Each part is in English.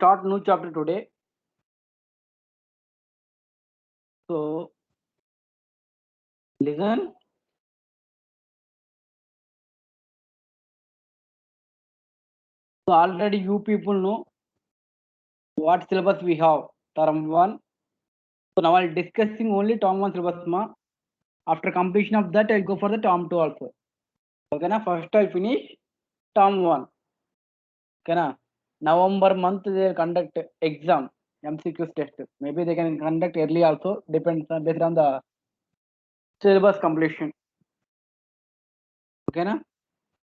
start new chapter today. So listen. So already you people know what syllabus we have. Term 1. So now I'll discussing only term 1 syllabus. After completion of that, I'll go for the term 2 also. Okay, na? First I'll finish term 1. Okay, na? November month they'll conduct exam, MCQs test. Maybe they can conduct early also, depends based on the syllabus completion. Okay, na?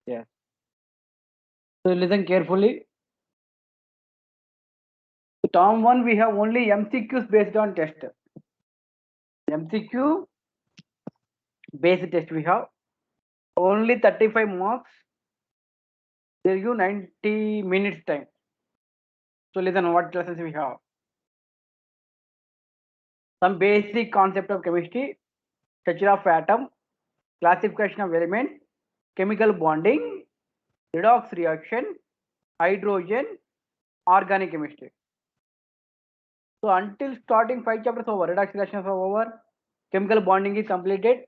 Yes. So listen carefully. Term 1 we have only MCQs based on test. MCQ based test we have only 35 marks. They give 90 minutes time. So listen what classes we have. Some basic concept of chemistry, structure of atom, classification of element, chemical bonding, redox reaction, hydrogen, organic chemistry. So until starting 5 chapters over, redox reactions are over, chemical bonding is completed,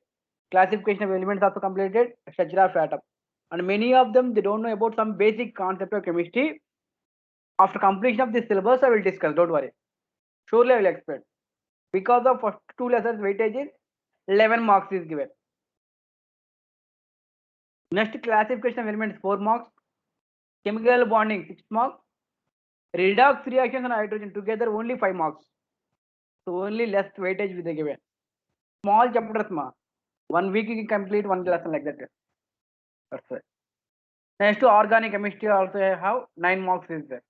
classification of elements also completed, structure of atom. And many of them they don't know about some basic concept of chemistry. After completion of this syllabus, I will discuss. Don't worry. Surely I will explain. Because of first 2 lessons weightage is 11 marks is given. Next classification of elements 4 marks, chemical bonding 6 marks, redox reactions and hydrogen together only 5 marks. So only less weightage will be given. Small chapters ma. 1 week you can complete 1 lesson like that. That's it. Next to organic chemistry also have 9 marks is there.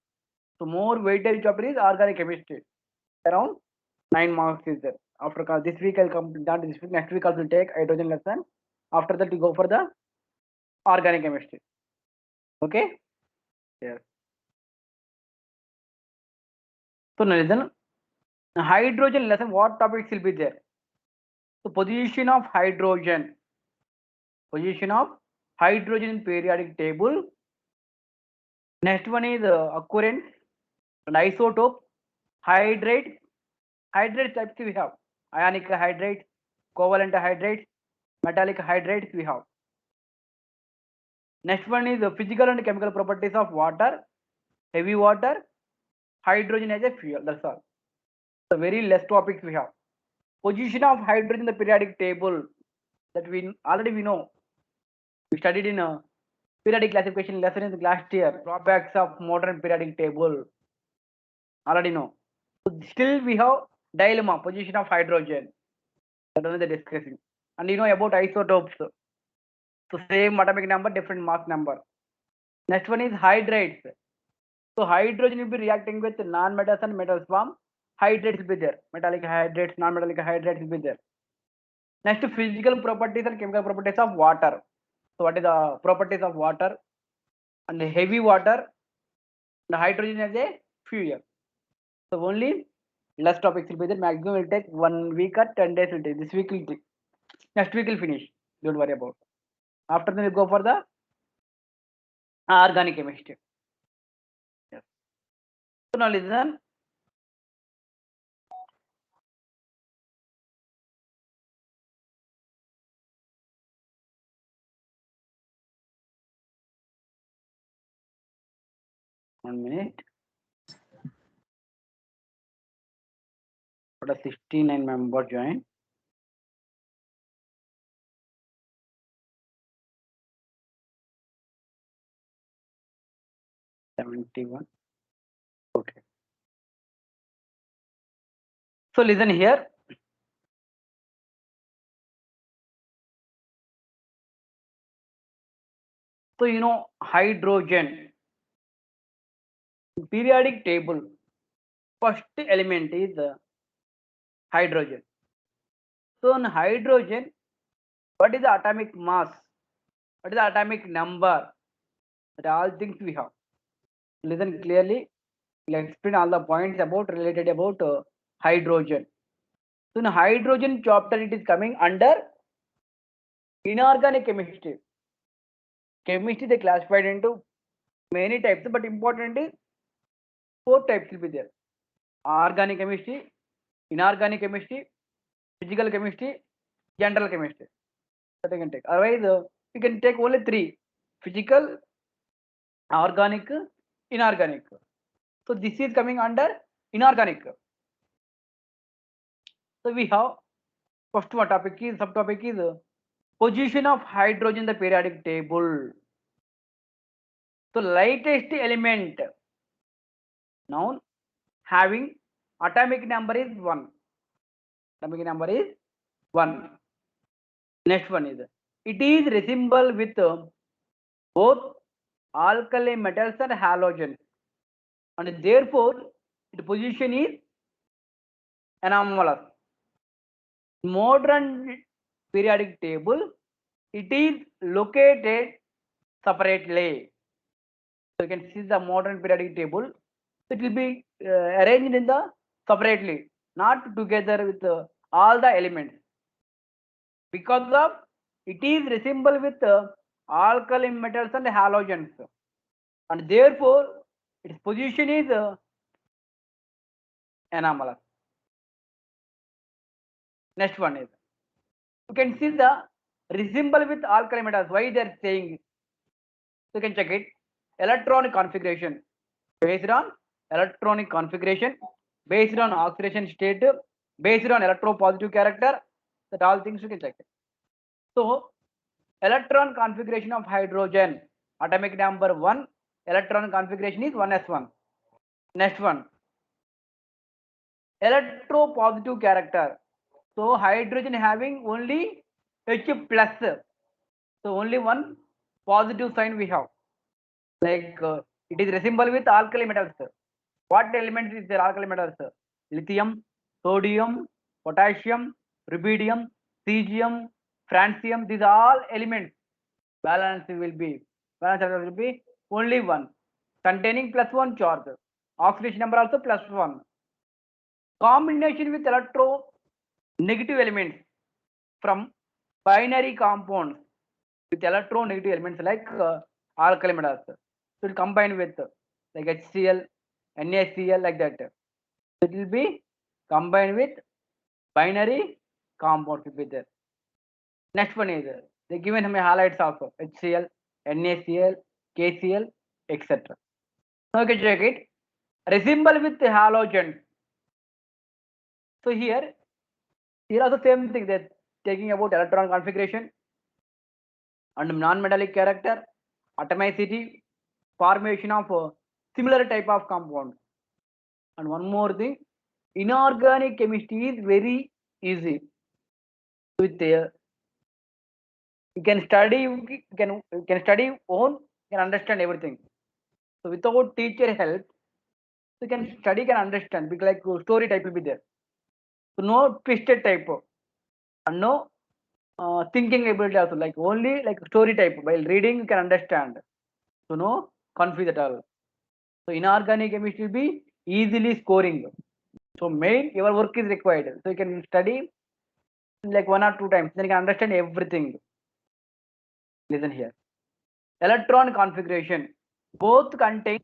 So more weightage chapter is organic chemistry. Around 9 marks is there. After this week I'll complete that this week. Next week also will take hydrogen lesson. After that you go for the organic chemistry. Okay? Yes. So now listen. Hydrogen lesson, what topics will be there? So position of hydrogen. Position of hydrogen in periodic table. Next one is occurrence and isotope, hydrate. Hydrate types we have. Ionic hydrate, covalent hydrate, metallic hydrates we have. Next one is the physical and chemical properties of water, heavy water, hydrogen as a fuel. That's all. The very less topics we have. Position of hydrogen in the periodic table that we already know. We studied in a periodic classification lesson in the last year. Drawbacks of modern periodic table. Already know. So still we have dilemma, position of hydrogen. That is the discussing. And you know about isotopes. So same atomic number, different mass number. Next one is hydrates. So hydrogen will be reacting with non-metals and metals form. Hydrates will be there. Metallic hydrates, non-metallic hydrates will be there. Next, physical properties and chemical properties of water. So what is the properties of water and heavy water? The hydrogen as a fuel. So only less topics will be there. Maximum will take 1 week or 10 days will take. This week will take. Next week will finish. Don't worry about. After that, we go for the organic chemistry. Yes. So now listen. One minute. What a 69 member join. $71. Okay. So listen here. So you know hydrogen periodic table. First element is hydrogen. So in hydrogen, what is the atomic mass? What is the atomic number? That all things we have. Listen clearly. We'll explain all the points about related about hydrogen. So in hydrogen chapter, it is coming under inorganic chemistry. Chemistry they classified into many types, but important is 4 types will be there: organic chemistry, inorganic chemistry, physical chemistry, general chemistry. That you can take. Otherwise, you can take only 3: physical, organic, inorganic. So this is coming under inorganic. So we have first one topic is subtopic is position of hydrogen in the periodic table. So lightest element known having atomic number is 1. Atomic number is 1. Next one is it is resemble with both alkali metals and halogens, and therefore its position is anomalous. Modern periodic table, it is located separately. So you can see the modern periodic table. It will be arranged in the separately, not together with all the elements. Because of it is resemble with alkali metals and halogens, and therefore its position is anomalous. Next one is you can see the resemble with alkali metals. Why they are saying it? You can check it. Electronic configuration based on electronic configuration, based on oxidation state, based on electropositive character. That all things you can check it. So electron configuration of hydrogen, atomic number 1, electron configuration is 1s1. Next one, electropositive character. So hydrogen having only H plus. So only one positive sign we have. Like it is resemble with alkali metals. What elements is there alkali metals? Lithium, sodium, potassium, rubidium, cesium, francium. These are all elements. Balance will be only one, containing plus one charge. Oxidation number also plus one. Combination with electro negative elements from binary compounds with electronegative elements like alkali metals. So it combine with like HCl, NaCl like that. So it will be combined with binary compounds will be there. Next one is they given him highlights of HCl, NaCl, KCl, etc. Now you can check it. Resemble with halogen. So here also same thing that taking about electron configuration and non-metallic character, atomicity, formation of similar type of compound. And one more thing, inorganic chemistry is very easy. With you can study, you can study own, you can understand everything. So without teacher help, you can study, can understand. Because like story type will be there. So no twisted type and no thinking ability also. Like only like story type. While reading, you can understand. So no confuse at all. So inorganic chemistry will be easily scoring. So main your work is required. So you can study like 1 or 2 times. Then you can understand everything. Listen here. Electron configuration. Both contain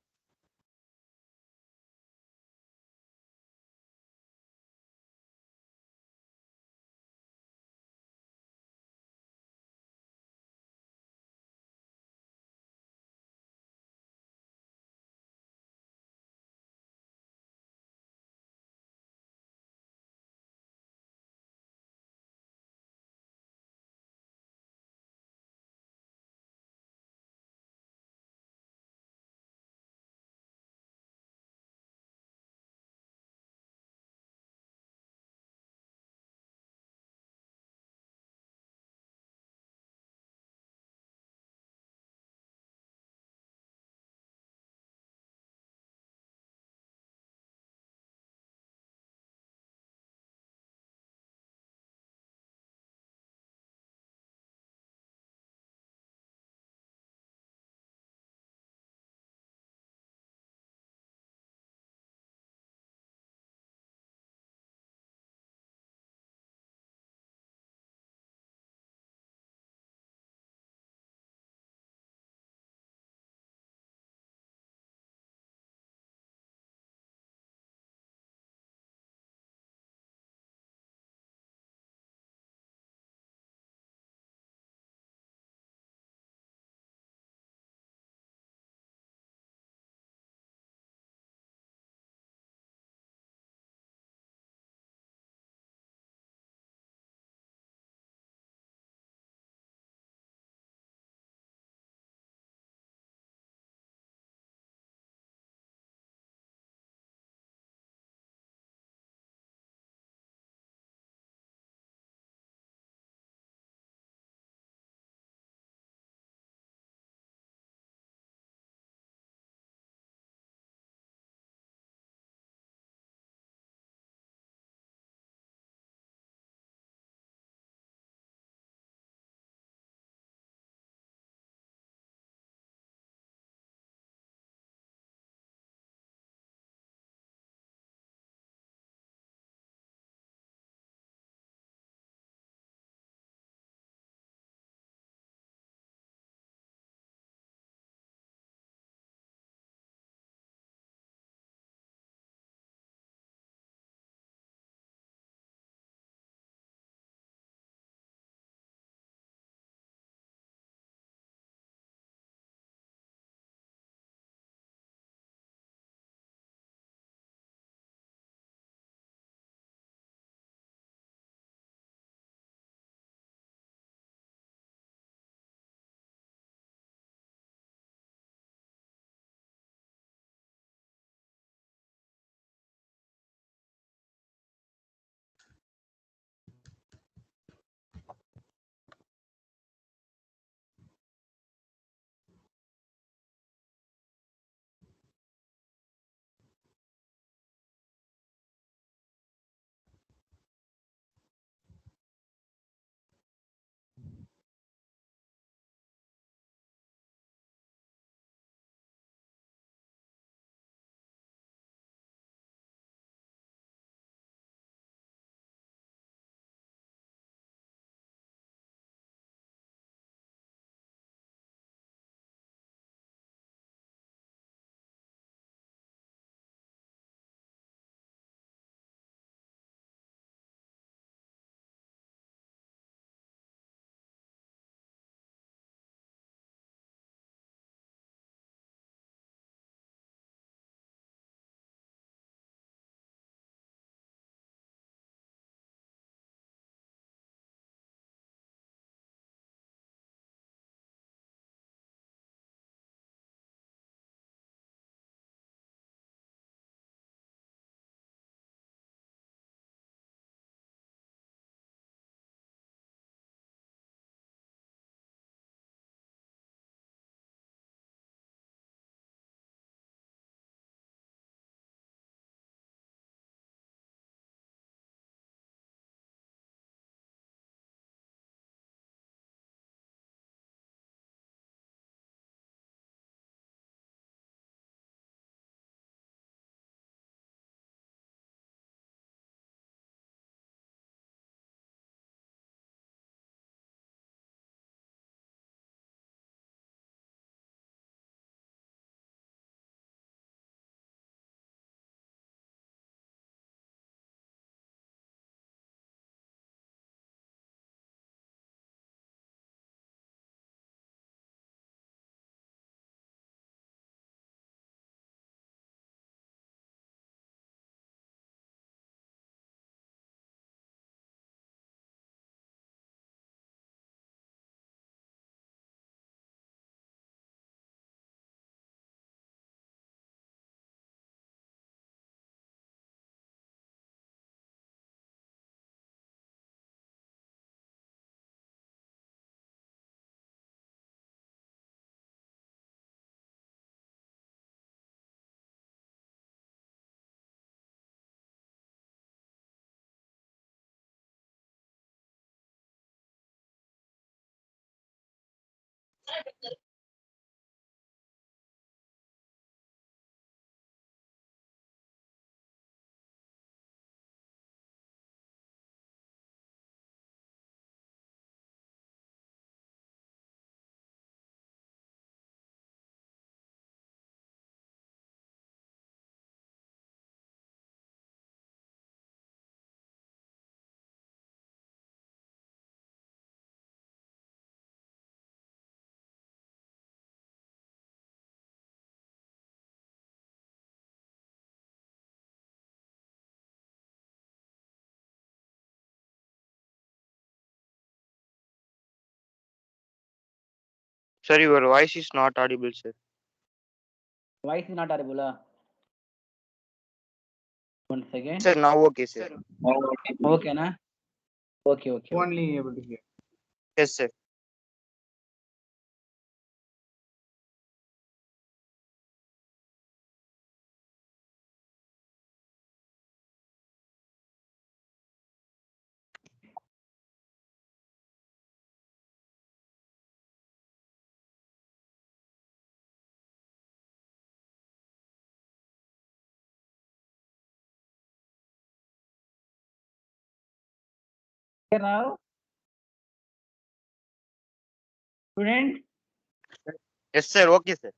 Sir, your voice is not audible, sir. Voice is not audible. One Yes, second. sir. Now okay, sir. Okay, na? Okay, okay. Only able to hear. Yes, sir. Here now, student. Yes, sir. Okay, sir.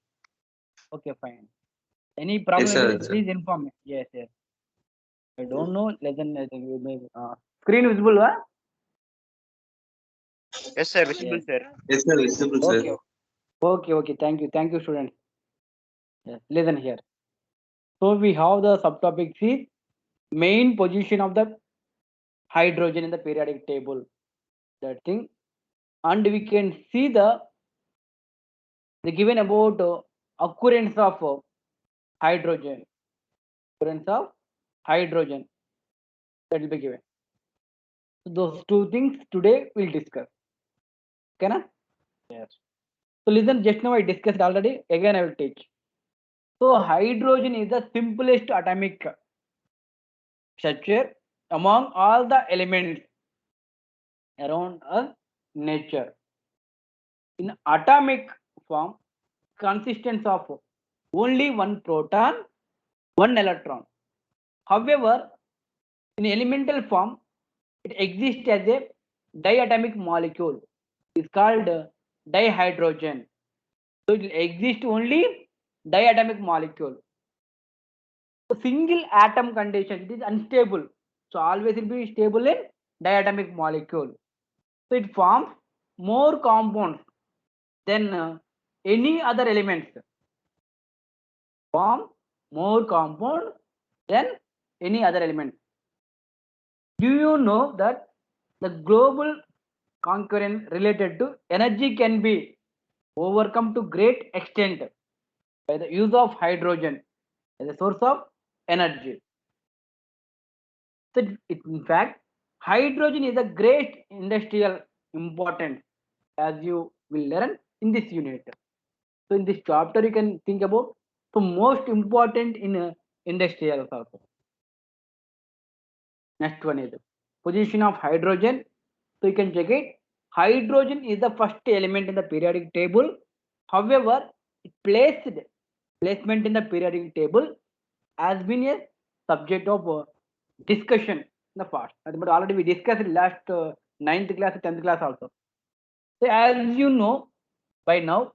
Okay, fine. Any problem, sir, anybody, yes, sir. please inform me. Yes, yes. I don't know. Listen, I think you may. Screen visible, huh? Yes, sir. Visible, Yes. sir. Yes, sir. Visible, sir. Okay, okay, okay. Thank you, students. Yes, listen here. So we have the subtopic is main position of the hydrogen in the periodic table. That thing, and we can see the given about occurrence of hydrogen. Occurrence of hydrogen that will be given. So those two things today we'll discuss. Okay, na? Yes. So listen, just now I discussed already. Again, I will teach. So hydrogen is the simplest atomic structure among all the elements around us nature. In atomic form, consists of only one proton, one electron. However, in elemental form, it exists as a diatomic molecule. It's called dihydrogen. So it will exist only diatomic molecule. So single atom condition, it is unstable. So always will be stable in diatomic molecule. So it forms more compounds than any other elements. Form more compound than any other element. Do you know that the global concurrence related to energy can be overcome to great extent by the use of hydrogen as a source of energy? So in fact, hydrogen is a great industrial importance as you will learn in this unit. So in this chapter, you can think about the most important in industrial also. Next one is position of hydrogen. So you can check it. Hydrogen is the first element in the periodic table. However, placement in the periodic table has been a subject of discussion in the past. But already we discussed in last ninth class, 10th class also. So as you know by now,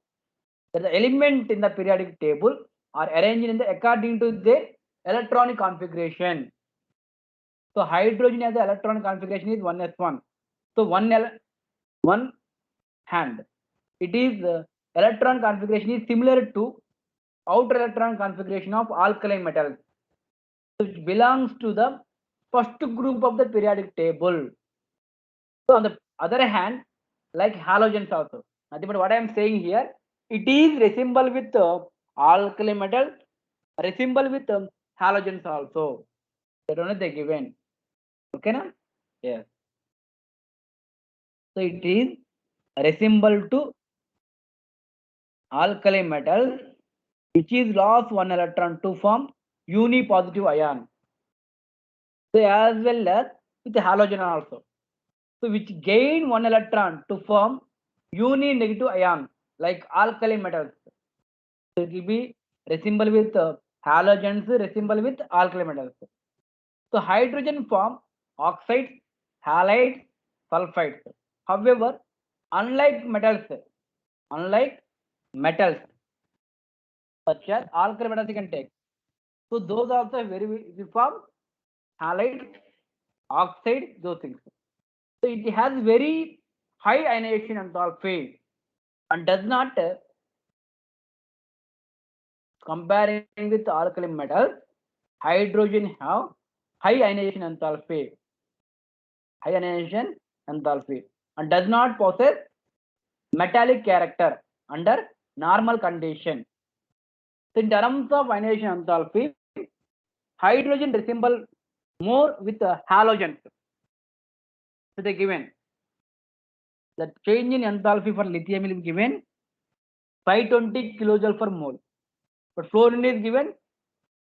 that the element in the periodic table are arranged in the according to their electronic configuration. So hydrogen has the electronic configuration is 1s1. So one hand. It is electron configuration is similar to outer electron configuration of alkali metals, which belongs to the first group of the periodic table. So on the other hand, like halogens also. Nothing but what I am saying here, it is resemble with alkali metal, resemble with halogens also. That only they given. Okay, na? Yes. So it is resemble to alkali metal, which is lost one electron to form unipositive ion. So as well as with halogen also. So which gain one electron to form uni negative ion like alkali metals. So it will be resemble with halogens, resemble with alkali metals. So hydrogen form oxides, halides, sulfides. However, unlike metals such as alkali metals you can take. So those also very we form halide, oxide, those things. So it has very high ionization enthalpy and does not comparing with alkali metals. Hydrogen have high ionization enthalpy, and does not possess metallic character under normal condition. So in terms of ionization enthalpy, hydrogen resemble more with halogens. So they given the change in enthalpy for lithium will be given 520 kilojoule per mole, but fluorine is given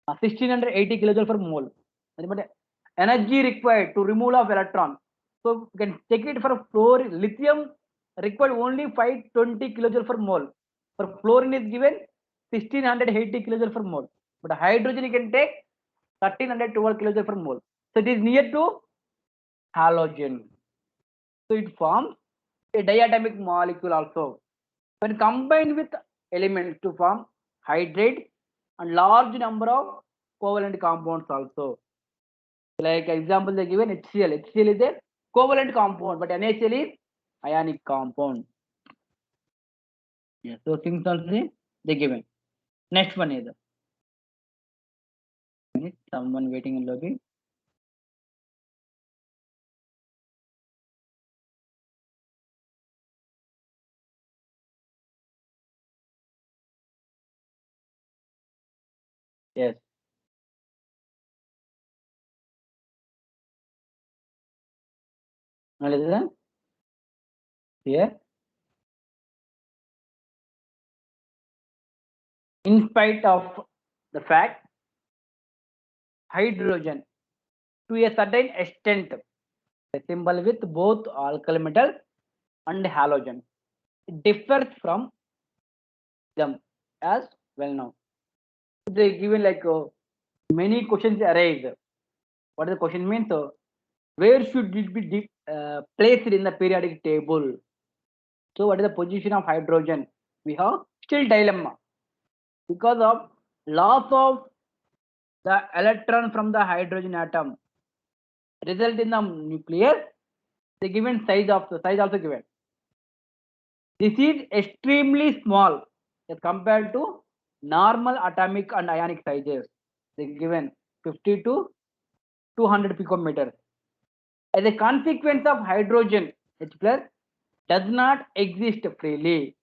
1680 kilojoule per mole. But energy required to remove of electron. So you can take it for fluorine. Lithium required only 520 kilojoule per mole. For fluorine is given 1680 kilojoule per mole. But hydrogen you can take 1312 kilojoule per mole. So it is near to halogen. So it forms a diatomic molecule also. When combined with elements to form hydrate and large number of covalent compounds also. Like example they given HCl. HCl is a covalent compound, but NaCl is ionic compound. Yeah, so things also they given. Next one is someone waiting in lobby. Yes. Here. In spite of the fact, hydrogen to a certain extent resemble with both alkali metals and halogen. It differs from them as well now. They given like many questions arise. What the question means? Where should it be placed in the periodic table? So what is the position of hydrogen? We have still dilemma because of loss of the electron from the hydrogen atom result in the nucleus. The given size of the size also given. This is extremely small as compared to normal atomic and ionic sizes. They given 50 to 200 picometers. As a consequence of hydrogen H plus does not exist freely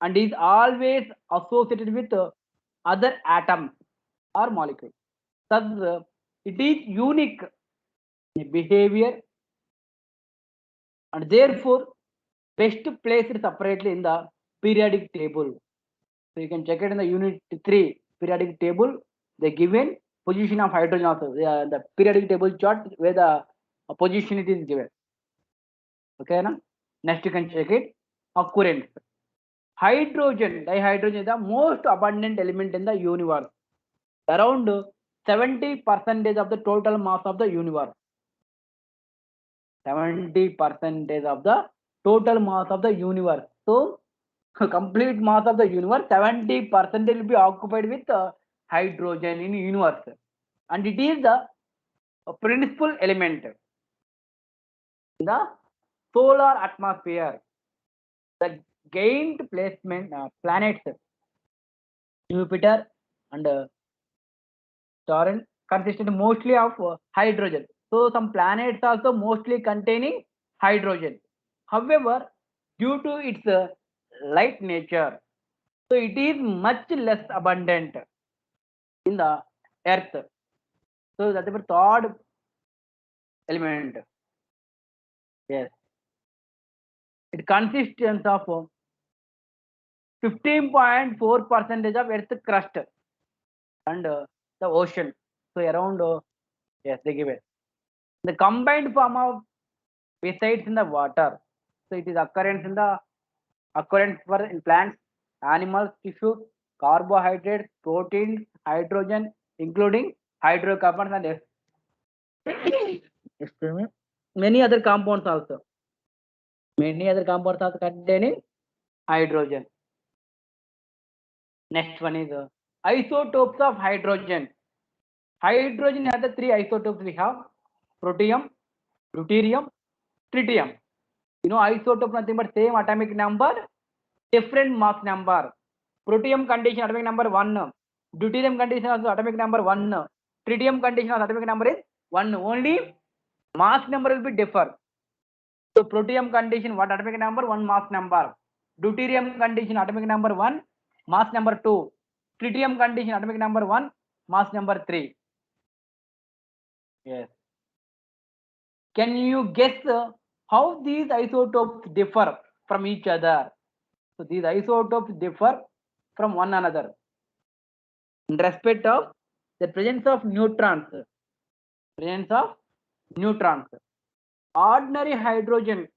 and is always associated with other atoms or molecules. Thus, it is unique in behavior and therefore best placed separately in the periodic table. So you can check it in the unit 3 periodic table. The given position of hydrogen also the periodic table chart where the position it is given. Okay, na? Next you can check it. Occurrence. Hydrogen, dihydrogen is the most abundant element in the universe. Around 70% of the total mass of the universe. 70% of the total mass of the universe. So complete mass of the universe, 70% will be occupied with hydrogen in universe, and it is the principal element in the solar atmosphere. The gained placement planets Jupiter and Saturn consisted mostly of hydrogen. So some planets also mostly containing hydrogen. However, due to its light nature, so it is much less abundant in the earth. So that's the third element. Yes. It consists of 15.4% of earth crust and the ocean. So around yes, they give it. The combined form of resides in the water. So it is occurrence for in plants animals, tissues, carbohydrates, proteins, hydrogen, including hydrocarbons and excuse me, many other compounds also. Many other compounds also containing hydrogen. Next one is isotopes of hydrogen. Hydrogen has the three isotopes we have: protium, deuterium, tritium. You know, isotope nothing but same atomic number, different mass number. Protium condition atomic number 1. Deuterium condition also atomic number 1. Tritium condition also atomic number is 1. Only mass number will be differ. So protium condition what atomic number? 1 mass number. Deuterium condition atomic number 1, mass number 2. Tritium condition atomic number 1, mass number 3. Yes. Can you guess how these isotopes differ from each other? So these isotopes differ from one another in respect of the presence of neutrons. Presence of neutrons. Ordinary hydrogen,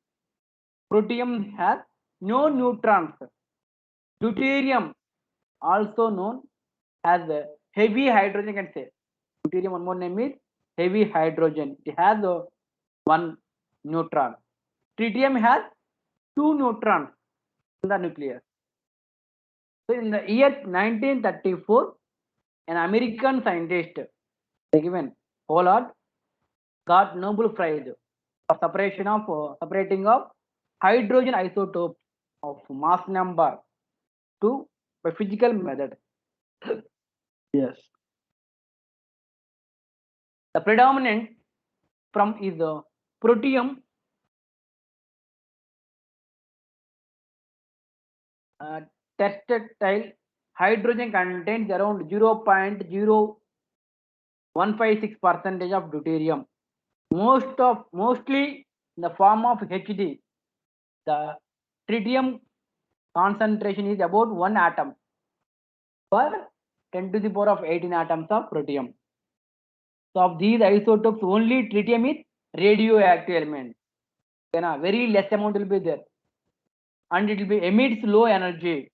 protium has no neutrons. Deuterium, also known as heavy hydrogen, can say. Deuterium, one more name is heavy hydrogen. It has one neutron. Tritium has two neutrons in the nucleus. So in the year 1934, an American scientist, given Pollard, got Nobel Prize for separating of hydrogen isotopes of mass number 2 by physical method. Yes. The predominant from is protium, testatile. Hydrogen contains around 0.0156% of deuterium. Mostly in the form of Hd. The tritium concentration is about 1 atom per 10 to the power of 18 atoms of protium. So of these isotopes, only tritium is radioactive element. Very less amount will be there, and it will be emits low energy.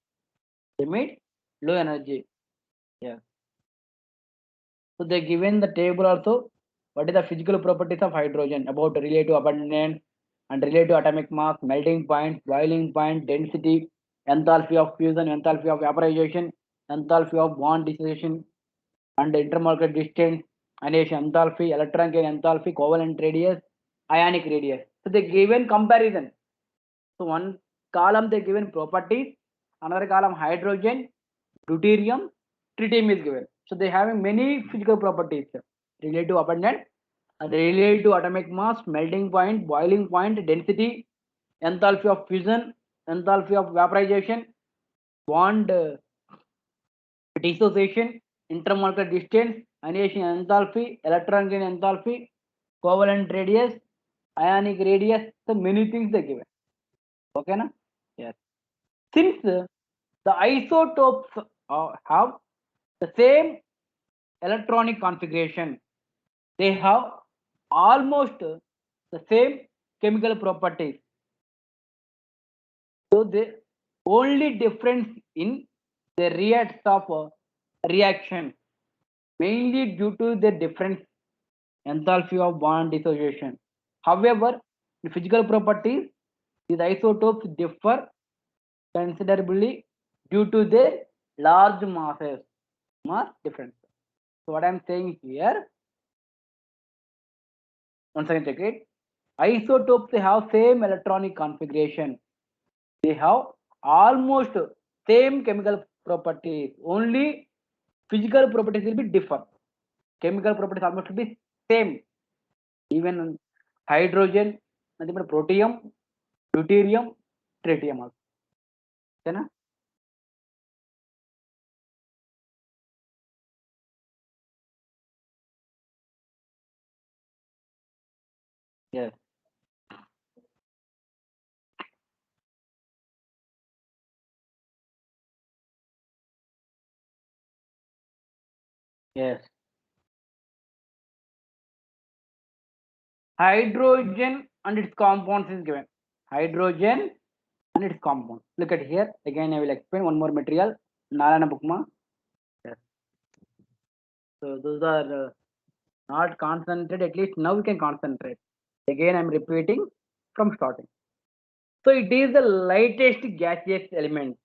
Emits low energy. Yeah. So they given the table also. What is the physical properties of hydrogen? About relative abundance and relative atomic mass, melting point, boiling point, density, enthalpy of fusion, enthalpy of vaporization, enthalpy of bond dissociation, and intermolecular distance, annihilation enthalpy, electron gain enthalpy, covalent radius, ionic radius. So they given comparison. So one column they given properties, another column hydrogen, deuterium, tritium is given. So they having many physical properties: relative abundance, relative atomic mass, melting point, boiling point, density, enthalpy of fusion, enthalpy of vaporization, bond dissociation, intermolecular distance, annihilation enthalpy, electron gain enthalpy, covalent radius, ionic radius. So many things they given. Okay, na? Yes. Since the isotopes have the same electronic configuration, they have almost the same chemical properties. So the only difference in the rates of reaction, mainly due to the different enthalpy of bond dissociation. However, in physical properties, these isotopes differ considerably due to their large mass difference. So what I am saying here, once again check it. Isotopes, they have same electronic configuration. They have almost same chemical properties. Only physical properties will be differ. Chemical properties almost will be same. Even hydrogen, nothing but protium, deuterium, tritium also. Okay, na? Yes. Yes. Hydrogen and its compounds is given. Hydrogen and its compound. Look at here. Again, I will explain one more material. Narayana Bukma. Yes. So those are not concentrated. At least now we can concentrate. Again, I'm repeating from starting. So it is the lightest gaseous element.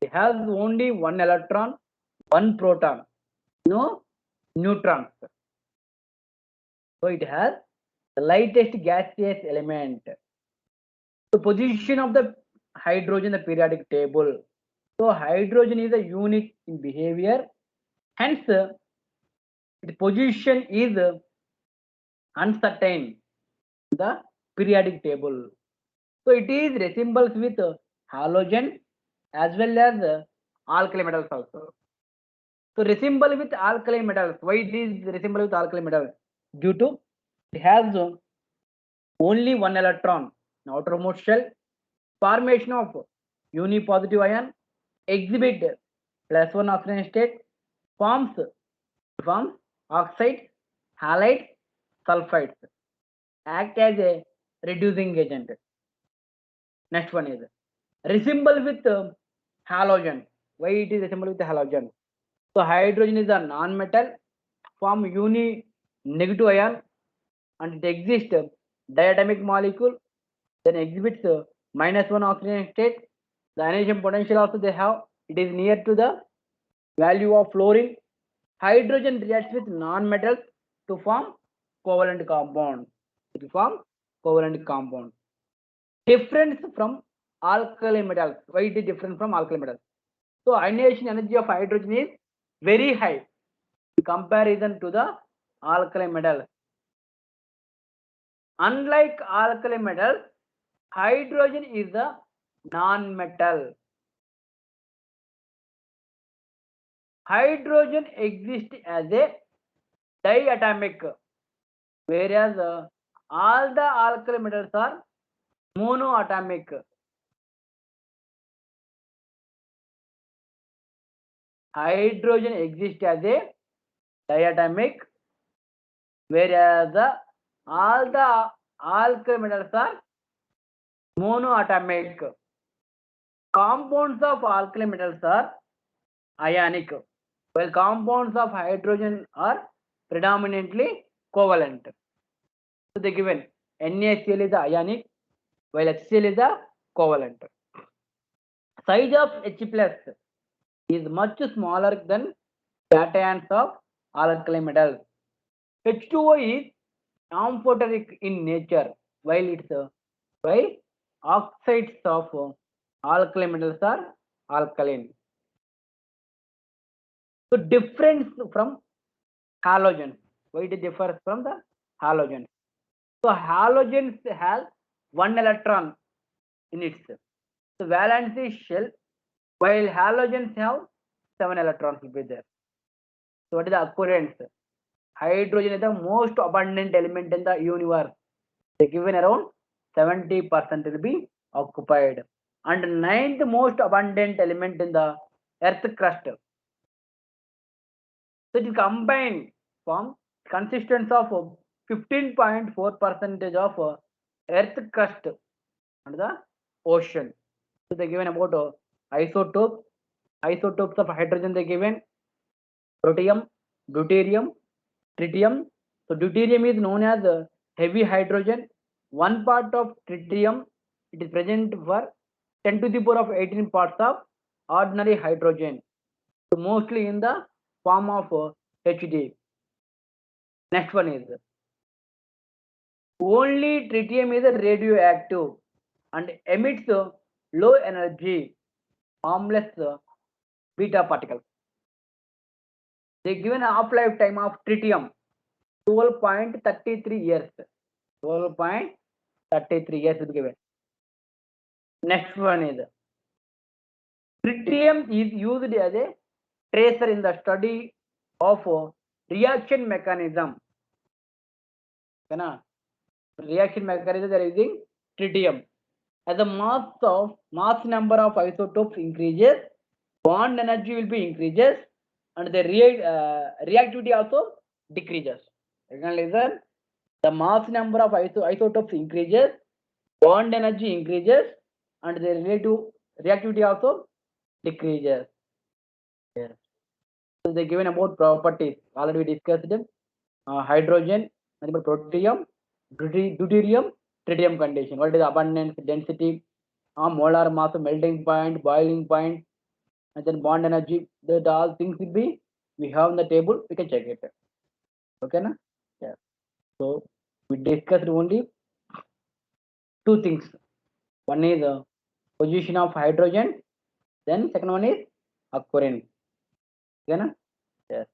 It has only one electron, one proton, no neutrons. So it has the lightest gaseous element. The position of the hydrogen in the periodic table. So hydrogen is a unique in behavior. Hence, its position is uncertain in the periodic table. So it is resembles with halogen as well as alkali metals also. So resemble with alkali metals. Why it is resemble with alkali metals? Due to it has only one electron in outermost shell. Formation of unipositive ion exhibit plus one oxygen state forms oxides, halides, sulfides. Act as a reducing agent. Next one is resemble with halogen. Why it is resemble with halogen? So hydrogen is a non-metal, form uni negative ion, and it exists diatomic molecule, then exhibits minus one oxygen state. The ionization potential also they have. It is near to the value of fluorine. Hydrogen reacts with non-metals to form covalent compound. To form covalent compound. Difference from alkali metals. Why it is different from alkali metals? So ionization energy of hydrogen is very high in comparison to the alkali metals. Unlike alkali metals, hydrogen is a non-metal. Hydrogen exists as a diatomic, whereas all the alkali metals are monoatomic. Hydrogen exists as a diatomic, whereas all the alkali metals are monoatomic. Compounds of alkali metals are ionic, while compounds of hydrogen are predominantly covalent. So they given NaCl is ionic, while HCl is a covalent. Size of H plus is much smaller than cations of alkali metals. H2O is amphoteric in nature, while oxides of alkali metals are alkaline. So difference from halogen. Why it differs from the halogen? So halogens have one electron in its valency shell, while halogens have 7 electrons will be there. So what is the occurrence? Hydrogen is the most abundant element in the universe. They given around 70% will be occupied, and ninth most abundant element in the earth crust. So it is combined form consistence of 15.4% of earth crust and the ocean. So they given about isotopes of hydrogen. They given protium, deuterium, tritium. So deuterium is known as heavy hydrogen. One part of tritium, it is present for 10 to the power of 18 parts of ordinary hydrogen. So mostly in the form of HD. Next one is only tritium is radioactive and emits low energy harmless beta particles. They given a half-life time of tritium 12.33 years. 12.33 years is given. Next one is tritium is used as a tracer in the study of reaction mechanism. Reaction mechanism they are using tritium. As the mass number of isotopes increases, bond energy will be increases, and the reactivity also decreases. Listen, the mass number of isotopes increases, bond energy increases, and the relative reactivity also decreases. Yes. So they given about properties. Already we discussed them. Hydrogen, nothing but protium, deuterium, tritium condition. What is the abundance, density, molar mass, melting point, boiling point, and then bond energy. That all things will be we have on the table. We can check it. Okay, na? Yeah. So we discussed only two things. One is the position of hydrogen. Then second one is occurrence. Okay, na? Yes.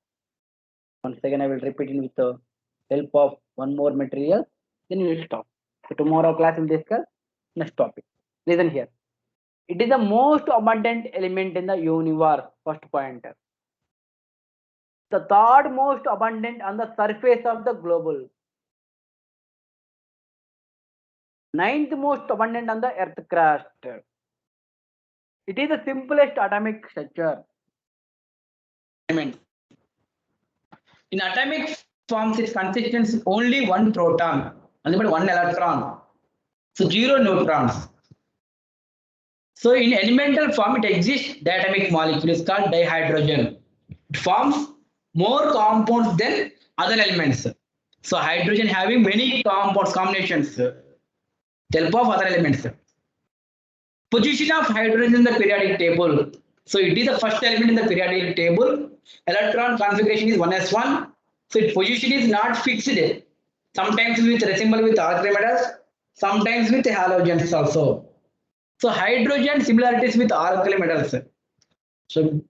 Once again, I will repeat it with the help of one more material. Then we will stop. So tomorrow class will discuss next topic. Listen here. It is the most abundant element in the universe. First point. The third most abundant on the surface of the global. Ninth most abundant on the earth crust. It is the simplest atomic structure. In atomic forms, it consists only one proton, only but one electron. So zero neutrons. So in elemental form, it exists diatomic molecule is called dihydrogen. It forms more compounds than other elements. So hydrogen having many compounds combinations. Help of other elements. Position of hydrogen in the periodic table. So it is the first element in the periodic table. Electron configuration is 1s1. So its position is not fixed. Sometimes with resemble with alkyl metals, sometimes with halogens also. So hydrogen similarities with alkyl metals. So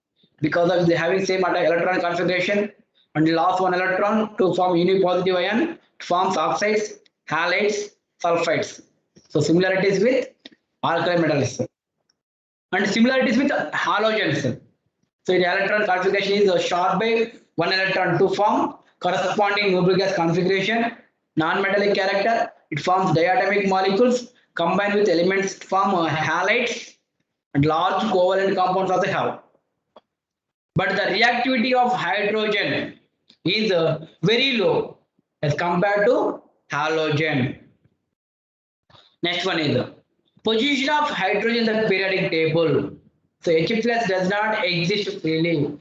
because of the having same electron configuration and loss one electron to form unipositive ion, it forms oxides, halides, sulfides. So similarities with alkyl metals and similarities with halogens. So the electron configuration is short by one electron to form corresponding noble gas configuration, non-metallic character. It forms diatomic molecules combined with elements to form halides and large covalent compounds also have. But the reactivity of hydrogen is very low as compared to halogen. Next one is position of hydrogen in the periodic table. So H plus does not exist freely.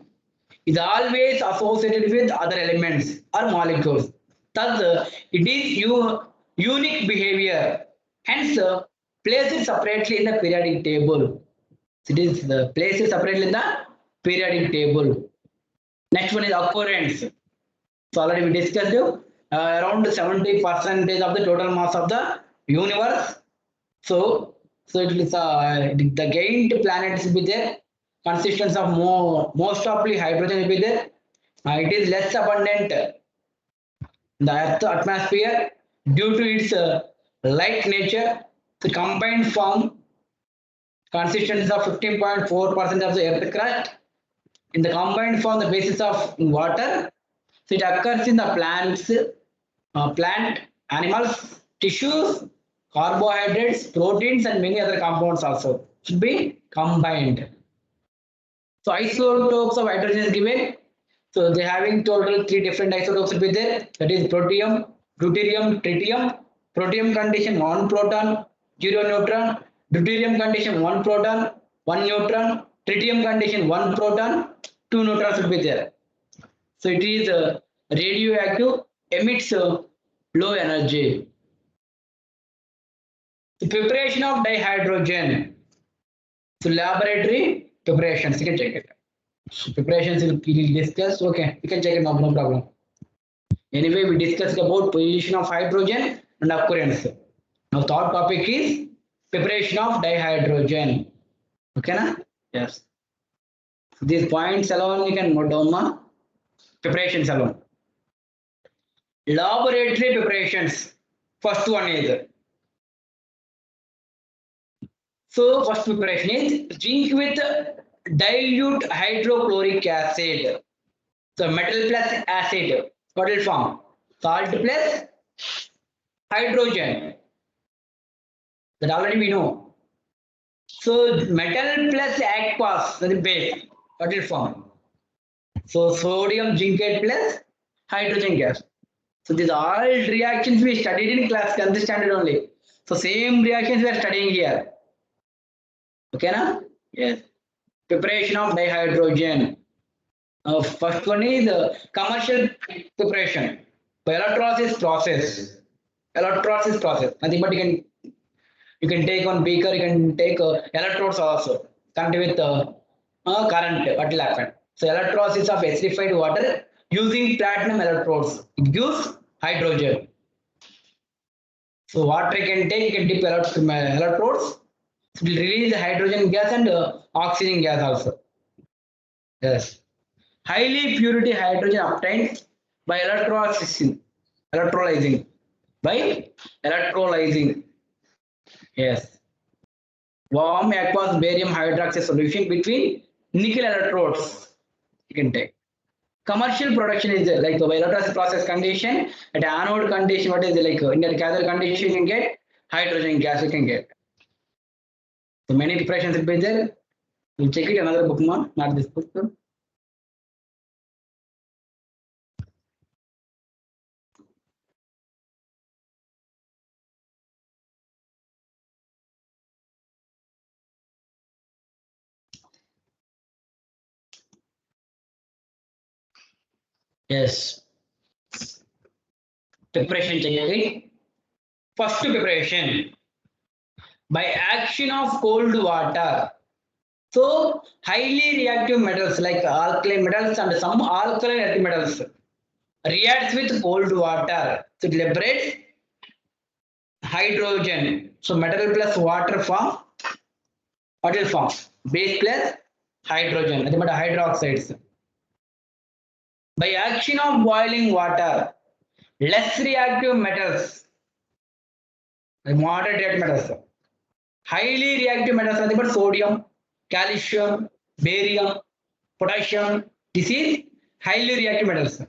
It is always associated with other elements or molecules. Thus, it is unique behavior. Hence, placed separately in the periodic table. It is placed separately in the periodic table. Next one is occurrence. So already we discussed around 70% of the total mass of the universe. So it is the gained planets will be there. Consistence of most of the hydrogen will be there. It is less abundant in the Earth atmosphere due to its light nature. The combined form consistence of 15.4% of the Earth crust. In the combined form, the basis of water. So it occurs in the plants, plant, animals, tissues, carbohydrates, proteins, and many other compounds also should be combined. So isotopes of hydrogen is given. So they having total 3 different isotopes will be there. That is protium, deuterium, tritium. Protium condition 1 proton, 0 neutron. Deuterium condition 1 proton, 1 neutron. Tritium condition 1 proton, 2 neutrons will be there. So it is radioactive, emits low energy. The preparation of dihydrogen. So laboratory preparations, you can check it. So preparations will be discussed. Okay, you can check it, no problem. Anyway, we discussed about position of hydrogen and occurrence. Now third topic is preparation of dihydrogen. Okay, na? Yes. These points alone you can note down, ma. Preparations alone. Laboratory preparations. First one is. So first preparation is zinc with dilute hydrochloric acid. So metal plus acid. What will form? Salt plus hydrogen. That already we know. So metal plus aqueous, that is base. What will form? So sodium zincate plus hydrogen gas. So these all reactions we studied in class 10th standard only. So same reactions we are studying here. Okay, na? Yes. Preparation of dihydrogen. First one is commercial preparation. By electrolysis process. Electrolysis process. Nothing but you can take on beaker. You can take electrodes also. Connect with current. What will happen? So electrolysis of acidified water using platinum electrodes. It gives hydrogen. So water you can take. You can dip electrodes. It will release the hydrogen gas and oxygen gas also. Yes. Highly purity hydrogen obtained by electrolyzing. Electrolyzing. By electrolyzing. Yes. Warm aqueous barium hydroxide solution between nickel electrodes. You can take. Commercial production is like by electrolysis process condition. At anode condition, what is like in the cathode condition you can get hydrogen gas you can get. So many preparations will be there. You check it another book, not this book. Yes. Preparation check it. First preparation by action of cold water. So highly reactive metals like alkaline metals and some alkaline earth metals reacts with cold water. So it liberates hydrogen. So metal plus water form what will form? Base plus hydrogen. Nothing but hydroxides. By action of boiling water, less reactive metals, moderate reactive metals, highly reactive metals, nothing but sodium, calcium, barium, potassium. This is highly reactive metals.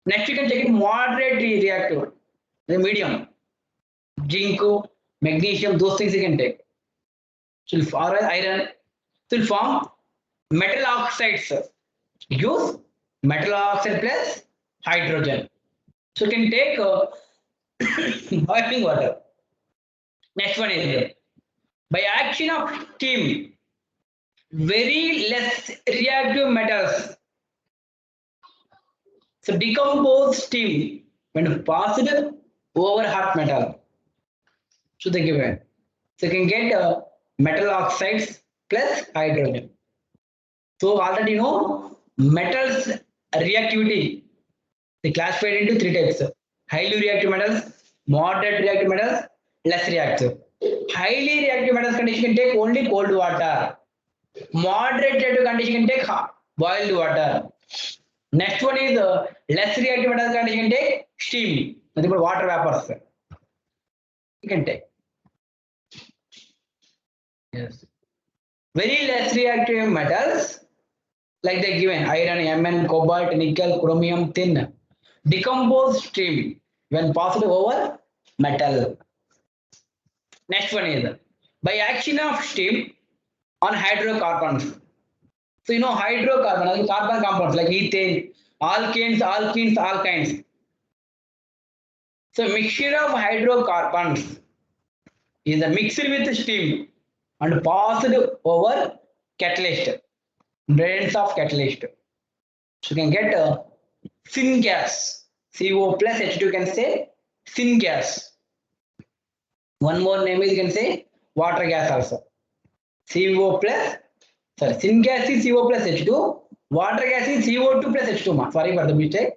Next, you can take moderate reactive, the medium, zinc, magnesium, those things you can take. So or iron, so form metal oxides. Use metal oxide plus hydrogen. So you can take boiling water. Next one is by action of steam, very less reactive metals. So decompose steam when passed over hot metal. So they given. So you can get metal oxides plus hydrogen. So already you know metals reactivity. They classified into three types: highly reactive metals, moderate reactive metals, less reactive. Highly reactive metals condition can take only cold water. Moderate reactive condition can take boiled water. Next one is less reactive metals condition can take steam, nothing but water vapors. You can take. Yes. Very less reactive metals like they given iron, Mn, cobalt, nickel, chromium, tin. Decompose steam when passed over metal. Next one is by action of steam on hydrocarbons. So you know hydrocarbon, carbon compounds like ethane, alkanes, alkenes, alkynes. So mixture of hydrocarbons is a mixed with steam and passed over catalyst, brains of catalyst. So you can get a syngas, CO plus H2 can say syngas. One more name is you can say water gas also. CO plus, sorry, syngas is CO plus H2, water gas is CO2 plus H2. Sorry for the mistake.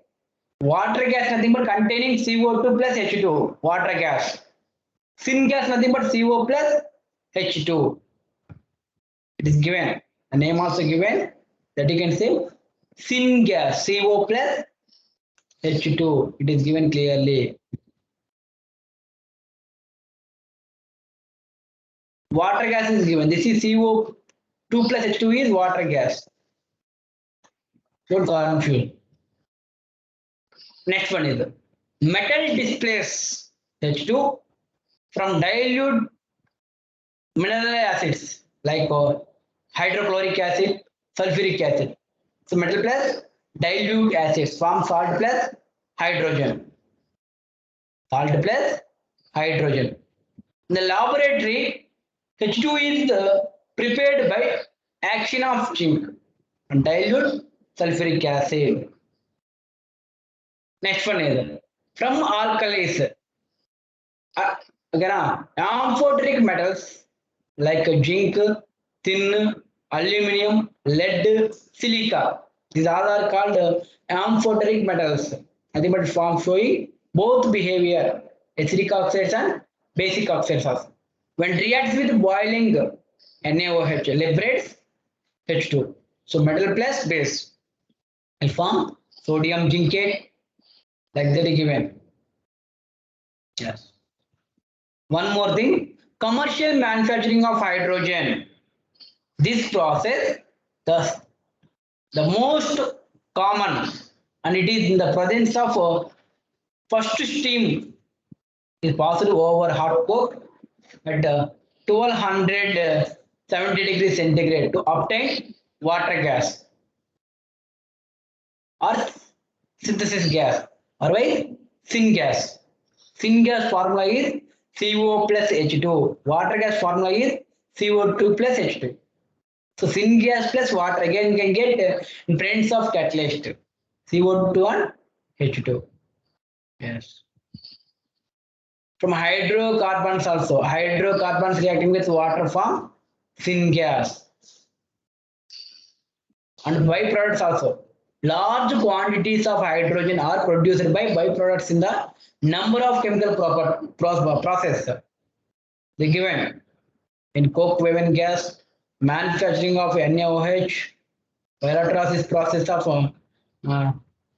Water gas nothing but containing CO2 plus H2, water gas. Syngas nothing but CO plus H2. It is given. The name also given that you can say syngas, CO plus H2. It is given clearly. Water gas is given. This is CO2 plus H2 is water gas. Don't confuse. Next one is metal displace H2 from dilute mineral acids like hydrochloric acid, sulfuric acid. So metal plus dilute acids form salt plus hydrogen. Salt plus hydrogen. In the laboratory, H2 is prepared by action of zinc and dilute sulfuric acid. Next one is from alkalis. Again, amphoteric metals like zinc, tin, aluminum, lead, silica. These all are called amphoteric metals. Nothing but form showing both behavior, acidic oxides and basic oxides also. When reacts with boiling NaOH, liberates H2. So metal plus base will form sodium zincate, like that is given. Yes. One more thing, commercial manufacturing of hydrogen. This process, the most common, and it is in the presence of first steam is passed over hot coke at 1270 degrees centigrade to obtain water gas or synthesis gas, otherwise syngas. Syngas formula is CO plus H2. Water gas formula is CO2 plus H2. So syngas plus water again can get in presence of catalyst CO2 and H2. Yes. From hydrocarbons also. Hydrocarbons reacting with water form syngas. And byproducts also. Large quantities of hydrogen are produced by byproducts in the number of chemical process. They given in coke oven gas, manufacturing of NaOH, electrolysis process of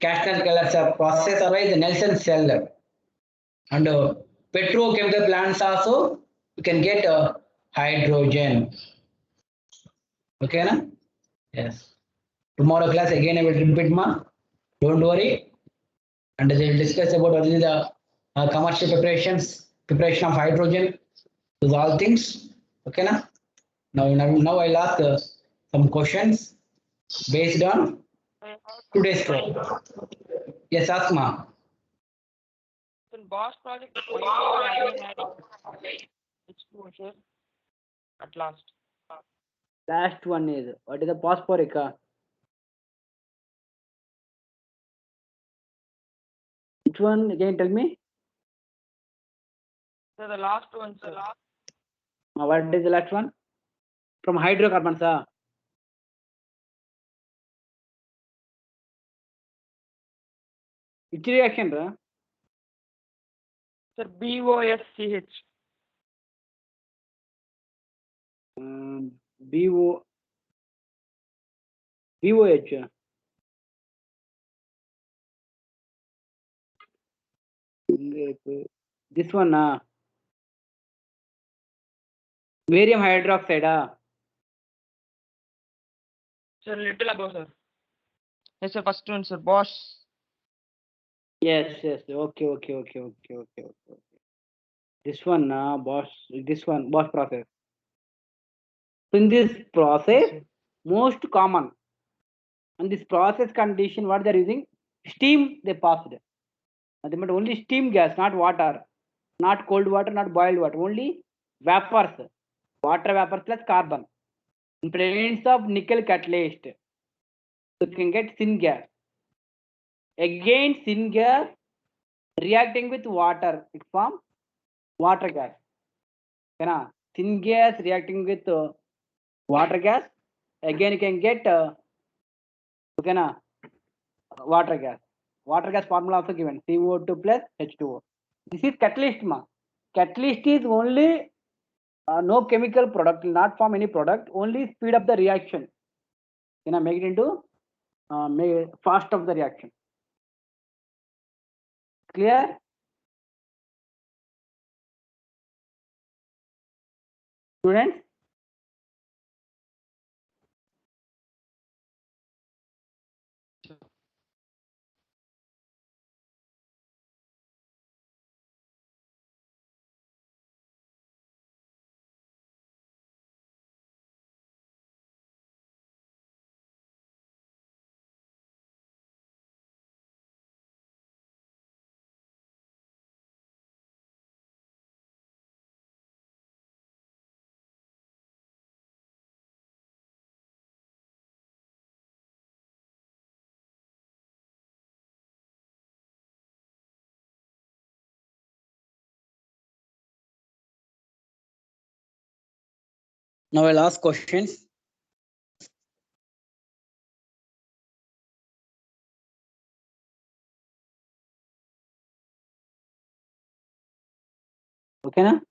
Castner-Keller process arise the Nelson cell, and petrochemical plants also you can get hydrogen. Okay, na? Yes. Tomorrow class again I will repeat ma. Don't worry. And they will discuss about what is the commercial preparation of hydrogen. Those all things. Okay, na? Now I'll ask some questions based on today's topic. Yes, Asma. In Bosch project, why we are again adding exposure at last? Last one is what is the phosphoric? Which one again? Tell me. So the last one, sir. What is the last one? From hydrocarbons, which reaction, Sir, BOSCH. BO BOH. This one, barium hydroxide. Sir, little above, sir. Yes, sir, first one, sir. Bosch. Yes. Okay. This one, Bosch. This one, Bosch process. So in this process, most common, and this process condition, what they're using, steam they passed. Nothing but only steam gas, not water, not cold water, not boiled water, only vapors, water vapor plus carbon. In presence of nickel catalyst, you can get syngas. Again, syngas reacting with water, it forms water gas. Syngas reacting with water gas, again you can get water gas. Water gas formula also given CO2 plus H2O. This is catalyst ma. Catalyst is only no chemical product, will not form any product, only speed up the reaction. Make it into fast of the reaction. Clear? Students? Now I'll ask questions. Okay, na?